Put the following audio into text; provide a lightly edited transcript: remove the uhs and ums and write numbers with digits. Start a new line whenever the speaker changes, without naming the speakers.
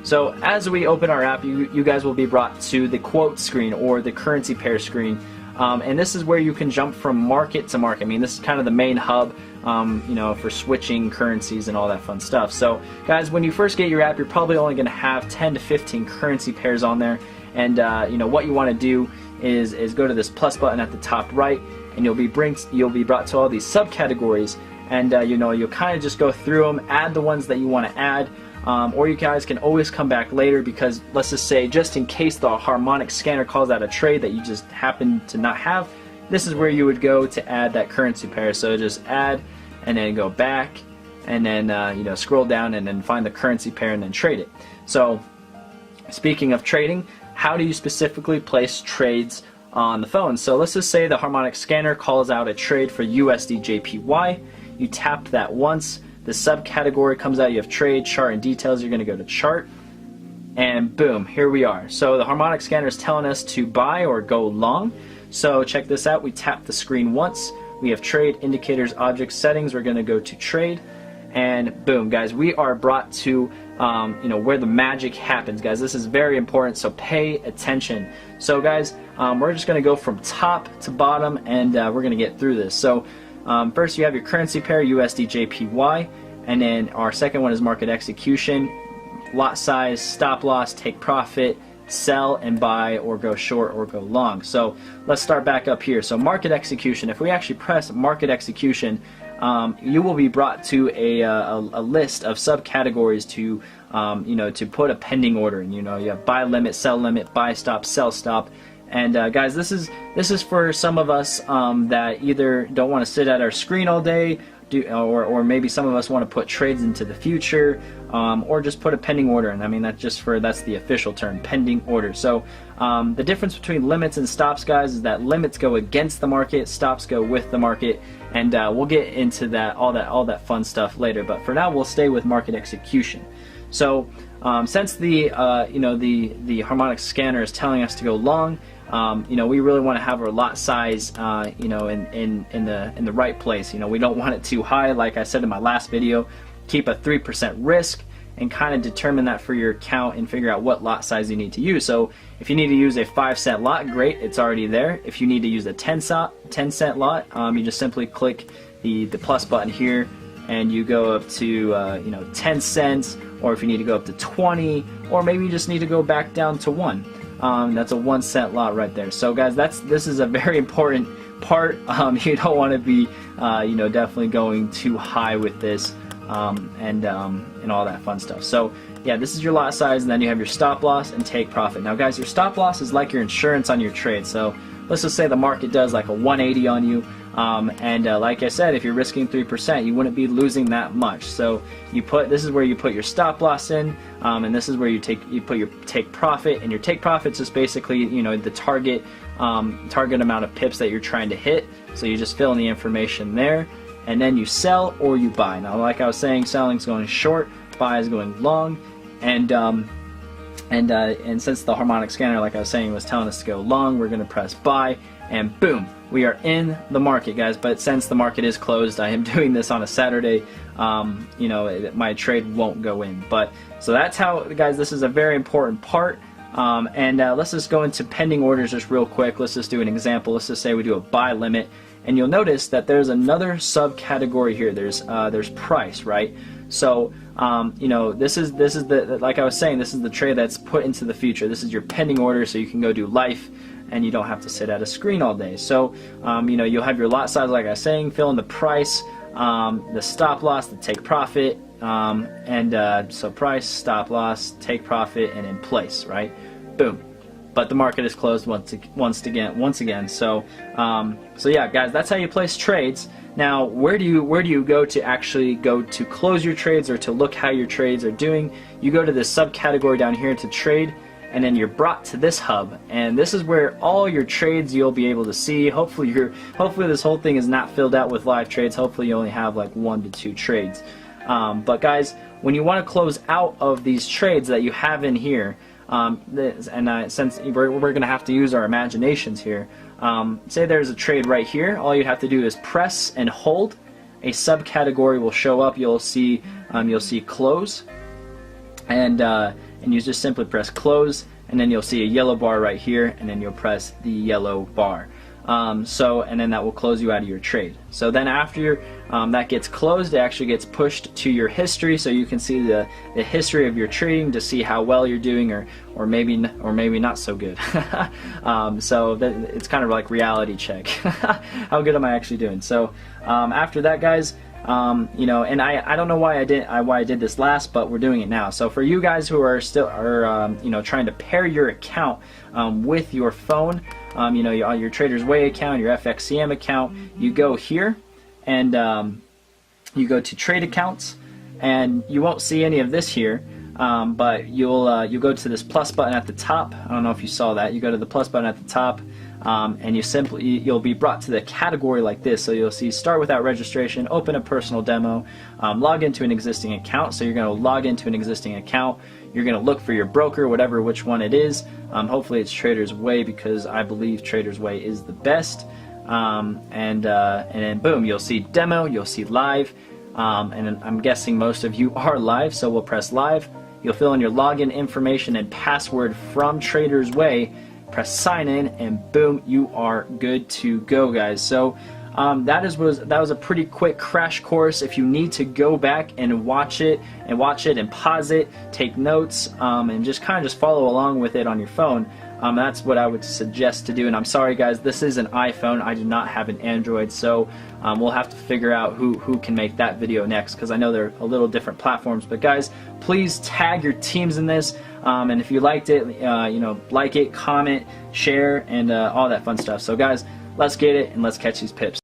So as we open our app, you guys will be brought to the quote screen or the currency pair screen. And this is where you can jump from market to market. I mean, this is kind of the main hub, for switching currencies and all that fun stuff. So guys, when you first get your app, you're probably only going to have 10 to 15 currency pairs on there. And what you want to do is go to this plus button at the top right, and you'll be brought to all these subcategories. And you'll kind of just go through them, add the ones that you want to add. Or you guys can always come back later, because let's just say, just in case the harmonic scanner calls out a trade that you just happen to not have, this is where you would go to add that currency pair. So just add, and then go back, and then scroll down, and then find the currency pair, and then trade it. So speaking of trading, how do you specifically place trades on the phone? So let's just say the harmonic scanner calls out a trade for USD JPY. You tap that once. The subcategory comes out. You have trade, chart, and details. You're going to go to chart, and boom, here we are. So the harmonic scanner is telling us to buy or go long. So check this out. We tap the screen once. We have trade, indicators, objects, settings. We're going to go to trade, and boom, guys, we are brought to where the magic happens, guys. This is very important, so pay attention. So guys, we're just going to go from top to bottom, and we're going to get through this. So first, you have your currency pair, USD JPY, and then our second one is market execution, lot size, stop loss, take profit, sell and buy, or go short or go long. So let's start back up here. So market execution, if we actually press market execution, you will be brought to a list of subcategories to to put a pending order in. You have buy limit, sell limit, buy stop, sell stop. And guys, this is for some of us that either don't want to sit at our screen all day, or maybe some of us want to put trades into the future, or just put a pending order in. I mean, that's the official term, pending order. So the difference between limits and stops, guys, is that limits go against the market, stops go with the market, and we'll get into all that fun stuff later. But for now, we'll stay with market execution. So since the harmonic scanner is telling us to go long, we really want to have our lot size, in the right place. We don't want it too high. Like I said in my last video, keep a 3% risk and kind of determine that for your account and figure out what lot size you need to use. So if you need to use a 5-cent lot, great, it's already there. If you need to use a 10-cent lot, you just simply click the plus button here, and you go up to 10 cents, or if you need to go up to 20, or maybe you just need to go back down to 1. That's a 1-cent lot right there. So guys, this is a very important part. You don't want to be definitely going too high with this, and all that fun stuff. So yeah, this is your lot size, and then you have your stop loss and take profit. Now guys, your stop loss is like your insurance on your trade. So let's just say the market does like a 180 on you, and like I said, if you're risking 3%, you wouldn't be losing that much. So this is where you put your stop loss in, and this is where you put your take profit, and your take profit is just basically the target amount of pips that you're trying to hit. So you just fill in the information there, and then you sell or you buy. Now, like I was saying, selling is going short, buy is going long, and since the harmonic scanner, like I was saying, was telling us to go long, we're going to press buy, and boom, we are in the market, guys. But since the market is closed, I am doing this on a Saturday, my trade won't go in. But so that's how, guys, this is a very important part. Let's just go into pending orders just real quick. Let's just do an example. Let's just say we do a buy limit, and you'll notice that there's another subcategory here. There's price, right? So this is the, like I was saying, this is the trade that's put into the future. This is your pending order, so you can go do life, and you don't have to sit at a screen all day. So you'll have your lot size, like I was saying, fill in the price, the stop loss, the take profit, so price, stop loss, take profit, and in place, right? Boom. But the market is closed once again. So yeah, guys, that's how you place trades. Now, where do you go to actually go to close your trades or to look how your trades are doing? You go to this subcategory down here to trade, and then you're brought to this hub, and this is where all your trades you'll be able to see. Hopefully this whole thing is not filled out with live trades. Hopefully you only have like 1 to 2 trades. But guys, when you want to close out of these trades that you have in here, since we're going to have to use our imaginations here, say there's a trade right here, all you'd have to do is press and hold. A subcategory will show up. You'll see close, and you just simply press close, and then you'll see a yellow bar right here, and then you'll press the yellow bar. And then that will close you out of your trade. So then after that gets closed, it actually gets pushed to your history, so you can see the history of your trading to see how well you're doing, or maybe not so good. So it's kind of like reality check. How good am I actually doing? So after that, guys, you know, and I don't know why I did this last, but we're doing it now. So for you guys who are still you know, trying to pair your account with your phone, you know, your Trader's Way account, your FXCM account, you go here and you go to Trade Accounts, and you won't see any of this here, but you'll go to this plus button at the top. I don't know if you saw that. You go to the plus button at the top, and you'll be brought to the category like this. So you'll see start without registration, open a personal demo, log into an existing account. So you're going to log into an existing account. You're going to look for your broker, which one it is. Hopefully it's Trader's Way, because I believe Trader's Way is the best. And then boom, you'll see demo, you'll see live, and I'm guessing most of you are live, so we'll press live. You'll fill in your login information and password from Trader's Way, press sign in, and boom, you are good to go, guys. So that was a pretty quick crash course. If you need to go back and watch it and pause it, take notes, and just kind of follow along with it on your phone, that's what I would suggest to do. And I'm sorry, guys, this is an iPhone. I do not have an Android, so we'll have to figure out who can make that video next, because I know they're a little different platforms. But guys, please tag your teams in this, and if you liked it, you know, like it, comment, share, and all that fun stuff. So guys, let's get it and let's catch these pips.